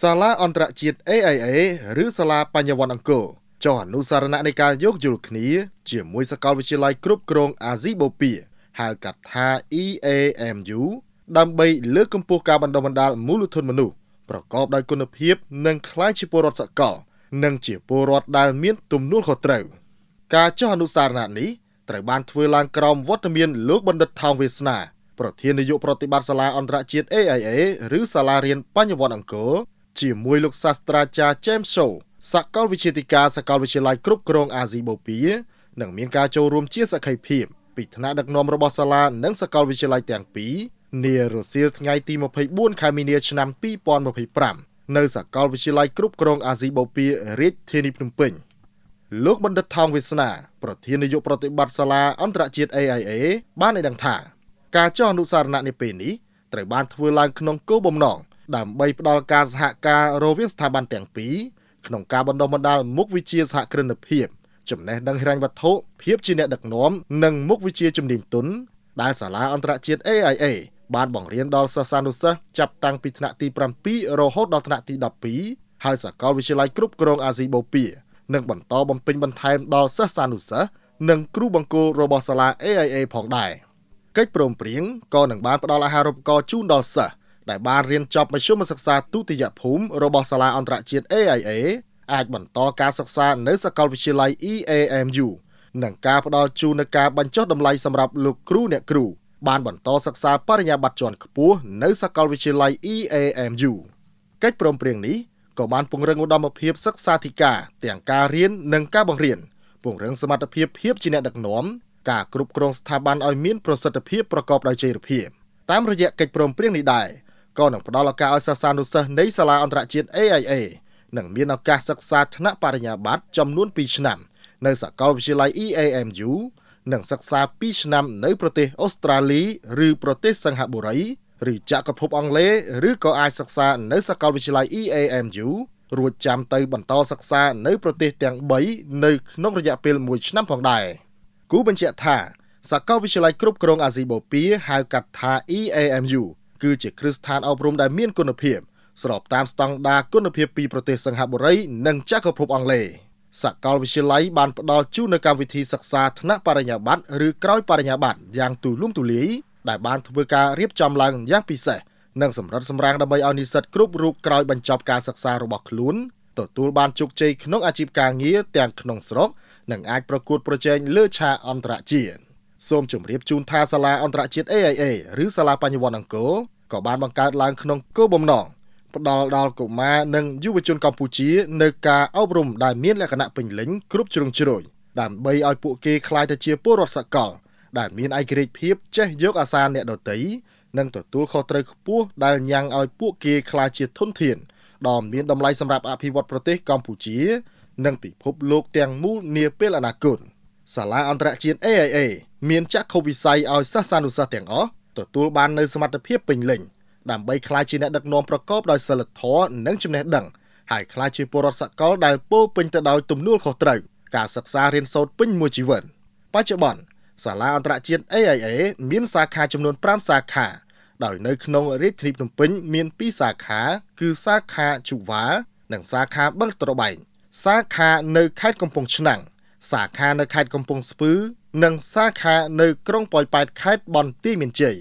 សាលាអន្តរជាតិ AIA ឬសាលាបញ្ញវន្តអង្គរចុះអនុសារណៈនៃការយកយល់គ្នាជាមួយសាកលវិទ្យាល័យគ្រប់គ្រងអាស៊ីបូព៌ាហៅកាត់ថា EAMU ដើម្បីលើកកម្ពស់ការបណ្ដុះបណ្ដាលមូលធនមនុស្សប្រកបដោយគុណភាពនិងក្លាយជាពលរដ្ឋសកលនិងជាពលរដ្ឋដែលមានទំនួលខុសត្រូវការចុះអនុសារណៈនេះត្រូវបានធ្វើឡើងក្រោមវត្តមានលោកបណ្ឌិតថោងវាសនាប្រធាននាយកប្រតិបត្តិសាលាអន្តរជាតិ AIA ឬសាលារៀនបញ្ញវន្តអង្គរជាមួយលោកសាស្ត្រាចារ្យ James Shaw សាកលវិទ្យាធិការសាកលវិទ្យាល័យគ្រប់គ្រងអាស៊ីបូព៌ានិងមានការចូលរួមជាសក្ខីភាពពីថ្នាក់ដឹកនាំរបស់សាលានិងសាកលវិទ្យាល័យទាំងពីរនារសៀលថ្ងៃទី24ខែមីនាឆ្នាំ2025នៅសាកលវិទ្យាល័យគ្រប់គ្រងអាស៊ីបូព៌ារាជធានីភ្នំពេញលោកបណ្ឌិតថោងវាសនាប្រធាននាយកប្រតិបត្តិសាលាអន្តរជាតិ AIA បានឲ្យដឹងថាការចុះអនុសារណៈនេះពេលនេះត្រូវបានធ្វើឡើងក្នុងគោលបំណងដើម្បីផ្ដល់ការសហការរវាងស្ថាប័នទាំងពីរក្នុងការបណ្ដុះបណ្ដាលមុខវិជ្ជាសហគ្រិនភាពចំណេះដឹងហិរញ្ញវត្ថុភាពជាអ្នកដឹកនាំនិងមុខវិជ្ជាជំនាញទន់ដែលសាលាអន្តរជាតិ AIA បានបង្រៀនដល់សិស្សានុសិស្សចាប់តាំងពីថ្នាក់ទី7រហូតដល់ថ្នាក់ទី12ហើយសាកលវិទ្យាល័យគ្រប់គ្រងអាស៊ីបូព៌ានឹងបន្តបំពេញបន្ថែមដល់សិស្សានុសិស្សនិងគ្រូបង្គោលរបស់សាលា AIA ផងដែរកិច្ចព្រមព្រៀងក៏នឹងបានផ្ដល់អាហារូបករណ៍ជូនដល់សិស្សដែលបានរៀនចប់មធ្យមសិក្សាទុតិយភូមិរបស់សាលាអន្តរជាតិ AIA អាចបន្តការសិក្សានៅសាកលវិទ្យាល័យ EAMU និងការផ្ដល់ជូននូវការបញ្ចុះតម្លៃសម្រាប់លោកគ្រូអ្នកគ្រូបានបន្តសិក្សាបរិញ្ញាបត្រជាន់ខ្ពស់នៅសាកលវិទ្យាល័យ EAMU កិច្ចព្រមព្រៀងនេះក៏បានពង្រឹងឧត្តមភាពសិក្សាធិការទាំងការរៀននិងការបង្រៀនពង្រឹងសមត្ថភាពជាអ្នកដឹកនាំការគ្រប់គ្រងស្ថាប័នឲ្យមានប្រសិទ្ធភាពប្រកបដោយចីរភាពតាមរយៈកិច្ចព្រមព្រៀងនេះដែរក៏នឹងផ្ដល់ឱកាសឲ្យសិស្សានុសិស្សនៃសាលាអន្តរជាតិ AIA នឹងមានឱកាសសិក្សាថ្នាក់បរិញ្ញាបត្រចំនួន2ឆ្នាំនៅសាកលវិទ្យាល័យ EAMU និងសិក្សា2ឆ្នាំនៅប្រទេសអូស្ត្រាលីឬប្រទេសសិង្ហបុរីឬចក្រភពអង់គ្លេសឬក៏អាចសិក្សានៅសាកលវិទ្យាល័យ EAMU រួចចាំទៅបន្តសិក្សានៅប្រទេសទាំង3នៅក្នុងរយៈពេល1ឆ្នាំផងដែរគូបញ្ជាក់ថាសាកលវិទ្យាល័យគ្រប់គ្រងអាស៊ីបូព៌ាហៅកាត់ថា EAMU គឺជាគ្រឹះស្ថានអប់រំដែលមានគុណភាពស្របតាមស្តង់ដារគុណភាពពីប្រទេសសិង្ហបុរីនិងចក្រភពអង់គ្លេសសាកលវិទ្យាល័យបានផ្ដល់ជូននូវកម្មវិធីសិក្សាថ្នាក់បរិញ្ញាបត្រឬក្រោយបរិញ្ញាបត្រយ៉ាងទូលំទូលាយដែលបានធ្វើការរៀបចំឡើងយ៉ាងពិសេសនិងសម្រិតសម្រាំងដើម្បីឲ្យនិស្សិតគ្រប់រូបក្រោយបញ្ចប់ការសិក្សារបស់ខ្លួនទទួលបានជោគជ័យក្នុងអាជីពការងារទាំងក្នុងស្រុកនិងអាចប្រកួតប្រជែងលើឆាកអន្តរជាតិសូមជម្រាបជូនថាសាលាអន្តរជាតិ AIA ឬសាលាបញ្ញវន្តអង្គរក៏បានបង្កើតឡើងក្នុងគោលបំណងផ្ដល់ដល់កុមារនិងយុវជនកម្ពុជានៅការអប់រំដែលមានលក្ខណៈពេញលេញគ្រប់ជ្រុងជ្រោយដើម្បីឲ្យពួកគេក្លាយទៅជាពលរដ្ឋសកលដែលមានឯករាជ្យភាពចេះយកអាសារអ្នកដទៃនិងទទួលខុសត្រូវខ្ពស់ដែលញ៉ាំងឲ្យពួកគេក្លាយជាធនធានដ៏មានតម្លៃសម្រាប់អភិវឌ្ឍប្រទេសកម្ពុជានិងពិភពលោកទាំងមូលនាពេលអនាគតសាលាអន្តរជាតិ AIA មានចក្ខុវិស័យឲ្យសិស្សានុសិស្សទាំងអស់ទទួលបាននូវសមត្ថភាពពេញលេញដើម្បីក្លាយជាអ្នកដឹកនាំប្រកបដោយសីលធម៌និងចំណេះដឹងហើយក្លាយជាពលរដ្ឋសកលដែលពោរពេញទៅដោយទំនួលខុសត្រូវការសិក្សារៀនសូត្រពេញមួយជីវិតបច្ចុប្បន្នសាលាអន្តរជាតិ AIA មានសាខាចំនួន5សាខាដោយនៅក្នុងរាជធានីភ្នំពេញមាន2សាខាគឺសាខាជូវ៉ានិងសាខាបឹងត្របែកសាខានៅខេត្តកំពង់ឆ្នាំងសាខានៅខេត្តកំពង់ស្ពឺនិងសាខានៅក្រុងប៉ោយប៉ែតខេត្តបន្ទាយមានជ័យ